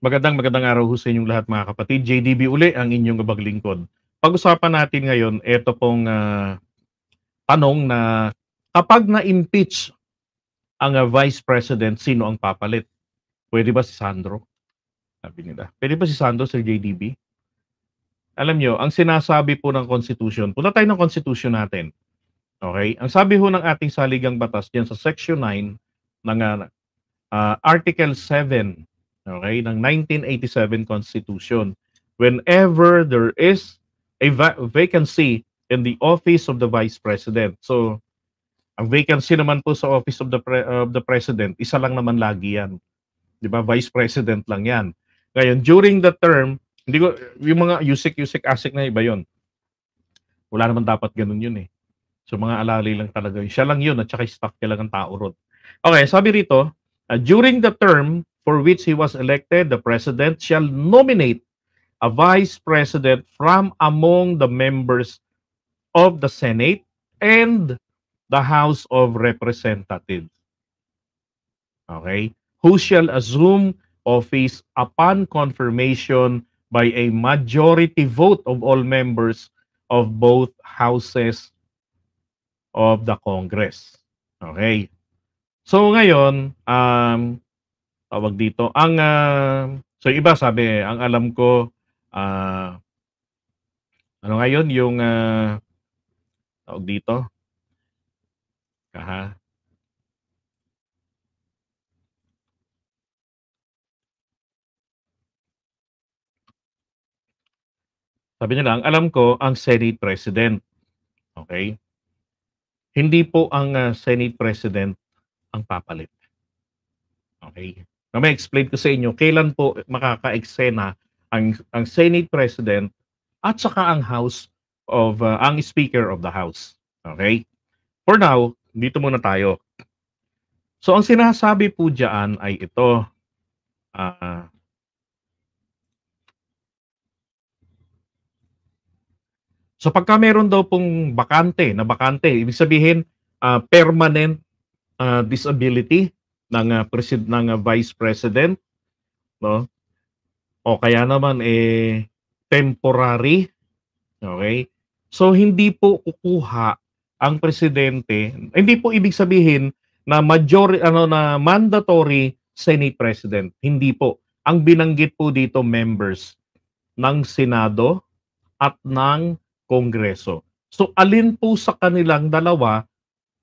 Magandang araw ho sa inyong lahat mga kapatid. JDB uli ang inyong gabaglingkod. Pag-usapan natin ngayon, ito pong tanong na kapag na-impeach ang Vice President, sino ang papalit? Pwede ba si Sandro? Sabi nila. Pwede ba si Sandro, Sir JDB? Alam nyo, ang sinasabi po ng Constitution, punta tayo ng Constitution natin. Okay? Ang sabi ho ng ating saligang batas dyan sa Section 9 ng Article 7, okay, ng 1987 Constitution, whenever there is a vacancy in the office of the Vice President. So, ang vacancy naman po sa office of the President, isa lang naman lagi yan. Di ba? Vice President lang yan. Ngayon, during the term, hindi ko, yung mga yusik asik na iba yon. Wala naman dapat ganun yun eh. So, mga alali lang talaga yun. Siya lang yun at saka stock niya lang ang tao ron. Okay, sabi rito, during the term for which he was elected, the President shall nominate a Vice President from among the members of the Senate and the House of Representatives. Okay? Who shall assume office upon confirmation by a majority vote of all members of both houses of the Congress. Okay? So ngayon, tawag dito, so iba sabi, ang alam ko, ano ngayon, yung, tawag dito, sabi nila, ang alam ko, ang Senate President. Okay? Hindi po ang Senate President ang papalit. Okay? May explain ko sa inyo, kailan po makaka-eksena ang Senate President at saka ang House of, ang Speaker of the House. Okay? For now, dito muna tayo. So, ang sinasabi po dyan ay ito. So pagka meron daw pong bakante, ibig sabihin permanent disability ng Vice President, no? O kaya naman temporary, okay? So hindi po kukuha ang presidente, hindi po ibig sabihin na mandatory Senate President, hindi po. Ang binanggit po dito members ng Senado at ng Kongreso. So alin po sa kanilang dalawa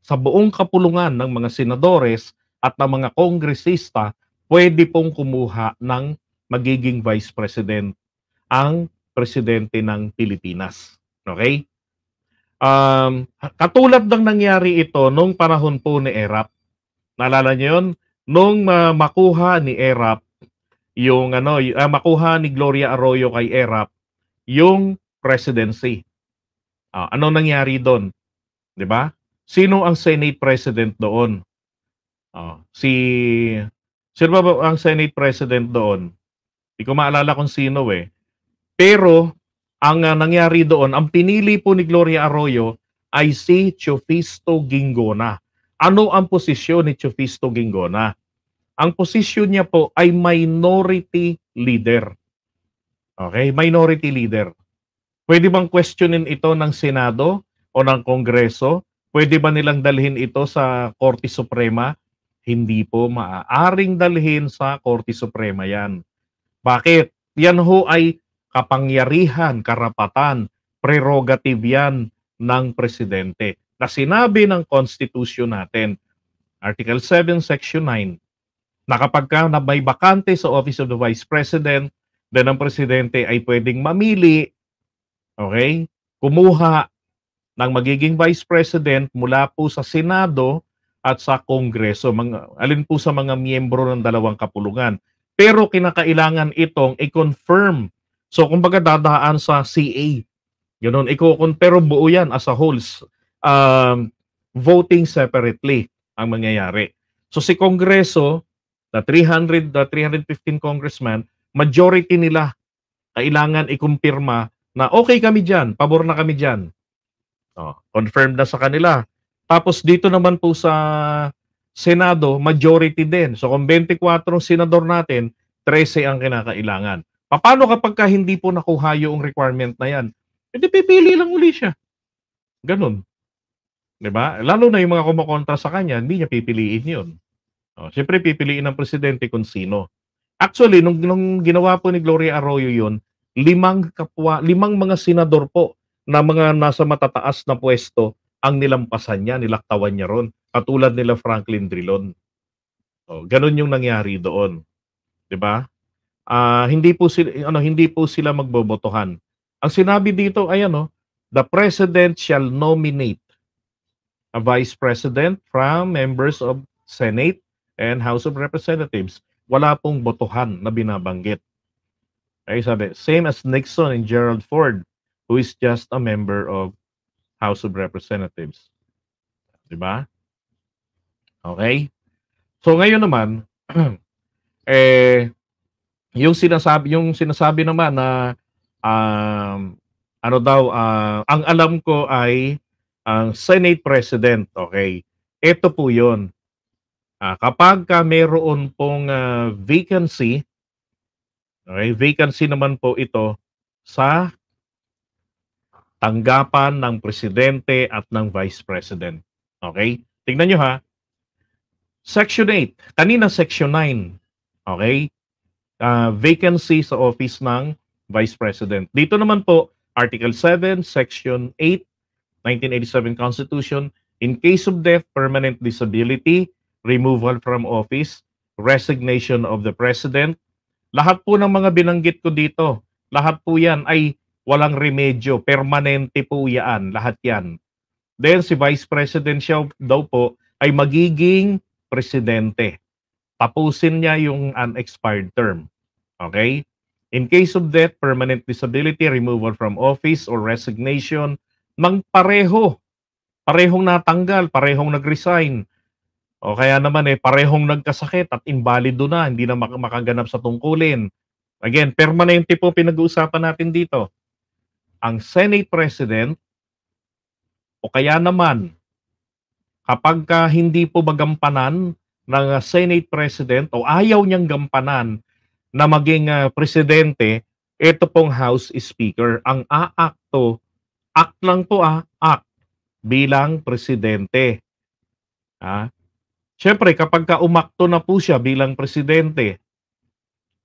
sa buong kapulungan ng mga senadores at ng mga kongresista pwede pong kumuha ng magiging Vice President ang presidente ng Pilipinas. Okay? Katulad ng nangyari ito nung panahon po ni Erap. Naalala niyo yun? Nung makuha ni Erap yung makuha ni Gloria Arroyo kay Erap yung presidency. Ano nangyari doon? 'Di ba? Sino ang Senate President doon? Sino ba ang Senate President doon? Hindi ko maalala kung sino eh. Pero ang nangyari doon, ang pinili po ni Gloria Arroyo ay si Teofisto Ginggona. Ano ang posisyon ni Teofisto Ginggona? Ang posisyon niya po ay minority leader. Okay, minority leader. Pwede bang questionin ito ng Senado o ng Kongreso? Pwede ba nilang dalhin ito sa Korte Suprema? Hindi po maaaring dalhin sa Korte Suprema yan. Bakit? Yan ho ay kapangyarihan, karapatan, prerogative yan ng Presidente. Na sinabi ng Constitution natin, Article 7, Section 9, na kapag may bakante sa Office of the Vice President, then ang Presidente ay pwedeng mamili, okay, kumuha ng magiging Vice President mula po sa Senado at sa Kongreso, alin po sa mga miyembro ng dalawang kapulungan. Pero kinakailangan itong i-confirm. So kumbaga dadaan sa CA. Ganun, pero buo yan as a whole. Voting separately ang mangyayari. So si Kongreso, the 315 congressman, majority nila kailangan ikumpirma na okay kami dyan, pabor na kami dyan. Confirmed na sa kanila. Tapos dito naman po sa Senado, majority din. So kung 24 senador natin, 13 ang kinakailangan. Paano kapag hindi po nakuha yung requirement na yan? E di pipili lang uli siya. Ganun. 'Di ba? Lalo na yung mga kumokontra sa kanya, hindi niya pipiliin yun. Siyempre pipiliin ng presidente kung sino. Actually, nung ginawa po ni Gloria Arroyo yun, limang mga senador po na mga nasa matataas na pwesto ang nilampasan niya, nilaktawan niya ron. Katulad nila Franklin Drilon. Ganun yung nangyari doon. 'Di ba? Hindi po sila magbobotohan. Ang sinabi dito ay the president shall nominate a vice president from members of Senate and House of Representatives. Wala pong botohan na binabanggit. Ay sabi, same as Nixon and Gerald Ford, who is just a member of House of Representatives. 'Di ba? Okay? So ngayon naman, yung sinasabi naman na ang alam ko ay ang Senate President, okay? Ito po 'yon. Kapag mayroon pong vacancy, okay? Vacancy naman po ito sa tanggapan ng presidente at ng vice president. Okay? Tingnan nyo ha. Section 8. Kanina Section 9. Okay? Vacancy sa office ng vice president. Dito naman po, Article 7, Section 8, 1987 Constitution, in case of death, permanent disability, removal from office, resignation of the president. Lahat po ng mga binanggit ko dito, lahat po yan ay walang remedyo, permanente po yan, lahat yan. Then si Vice President siya daw po ay magiging presidente. Tapusin niya yung unexpired term. Okay? In case of death, permanent disability, removal from office, or resignation, ng parehong natanggal, parehong nag-resign. O kaya naman parehong nagkasakit at invalido na, hindi na makaganap sa tungkulin. Again, permanente po pinag-uusapan natin dito. Ang Senate President o kaya naman kapag hindi po magampanan ng Senate President o ayaw niyang gampanan na maging presidente, ito pong House Speaker ang aakto, act lang po act bilang presidente. Siyempre kapag umakto na po siya bilang presidente,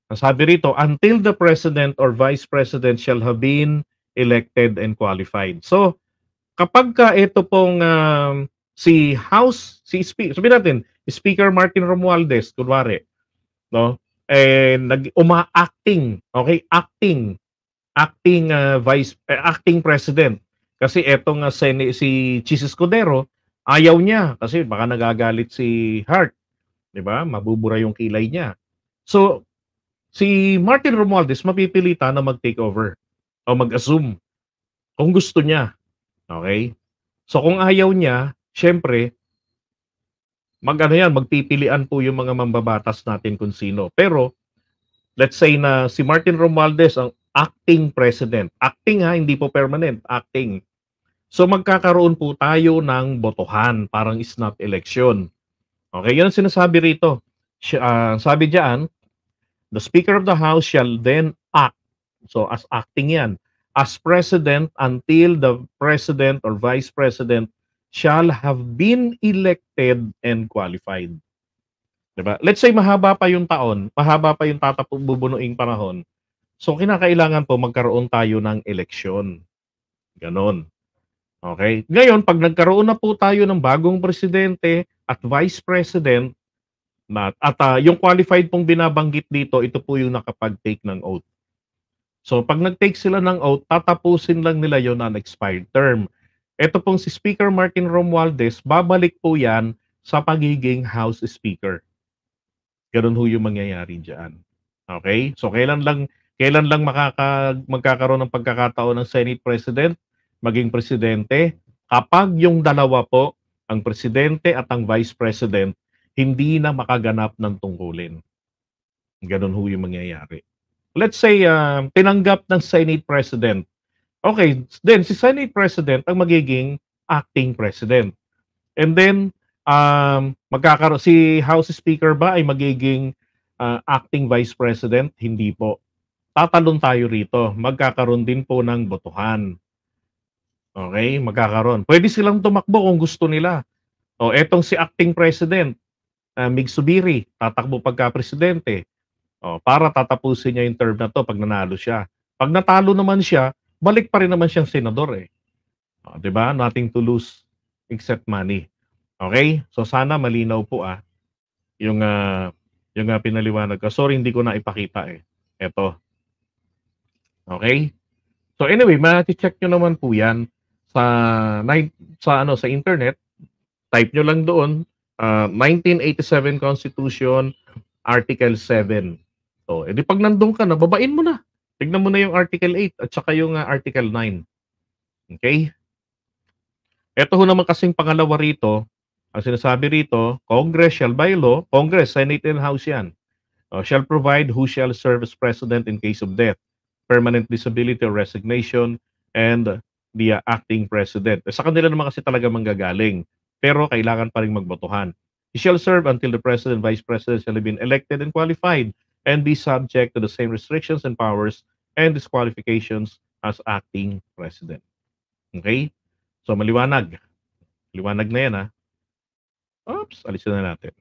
sabi rito, until the president or vice president shall have been elected and qualified. So, kapag ito pong sabihin natin, Speaker Martin Romualdez, kunwari, no? Acting acting president. Kasi etong si Chis Escudero, ayaw niya kasi baka nagagalit si Hart, 'di ba? Mabubura yung kilay niya. So, si Martin Romualdez mapipilitan na mag-take over o mag-assume kung gusto niya. Okay? So kung ayaw niya, syempre magpipilian po yung mga mambabatas natin kung sino. Pero let's say na si Martin Romualdez ang acting president. Acting hindi po permanent, acting. So magkakaroon po tayo ng botohan, parang snap election. Okay, yun ang sinasabi rito. Sabi diyan, the Speaker of the House shall then act. So as acting yan. As president until the president or vice president shall have been elected and qualified. Diba? Let's say mahaba pa yung taon, mahaba pa yung bubunuing panahon. So kinakailangan po magkaroon tayo ng eleksyon. Ganon. Okay? Ngayon, pag nagkaroon na po tayo ng bagong presidente at vice president, at yung qualified pong binabanggit dito, ito po yung nakapag-take ng oath. So pag nag-take sila ng oath, tatapusin lang nila yon ang expired term. Ito pong si Speaker Martin Romualdez, babalik po yan sa pagiging House Speaker. Ganun ho yung mangyayari dyan. Okay? So kailan lang magkakaroon ng pagkakataon ng Senate President maging presidente? Kapag yung dalawa po, ang presidente at ang vice president, hindi na makaganap ng tungkulin. Ganun ho yung mangyayari. Let's say, tinanggap ng Senate President. Okay, then si Senate President ang magiging acting President. And then, magkakaroon, si House Speaker ba ay magiging acting vice president, hindi po. Tatalon tayo rito. Magkakaroon din po ng botohan. Okay, magkakaroon. Pwede silang tumakbo kung gusto nila. O etong si acting president, Mig Subiri, tatakbo pagka-presidente. O, para tatapusin niya yung term na 'to 'pag nanalo siya. 'Pag natalo naman siya, balik pa rin naman siyang senador, eh. O, 'di ba? Nothing to lose except money. Okay? So, sana malinaw po, yung, pinaliwanag ko. Sorry hindi ko na ipakita, eh. Eto, okay? So, anyway, mache-check niyo naman po 'yan sa sa internet. Type niyo lang doon, 1987 Constitution, Article 7. So, edi 'pag nandun ka na, babain mo na. Tignan mo na yung Article 8 at saka yung, Article 9. Okay? Eto ho naman kasing pangalawa rito, ang sinasabi rito, Congress shall by law, Congress, Senate and House 'yan, shall provide who shall serve as president in case of death, permanent disability or resignation, and the acting president. Sa kanila naman kasi talaga manggagaling, pero kailangan pa ring magbotohan. He shall serve until the president, vice president shall have been elected and qualified and be subject to the same restrictions and powers and disqualifications as acting president. Okay? So maliwanag. Liwanag na yan, Oops, alisin na natin.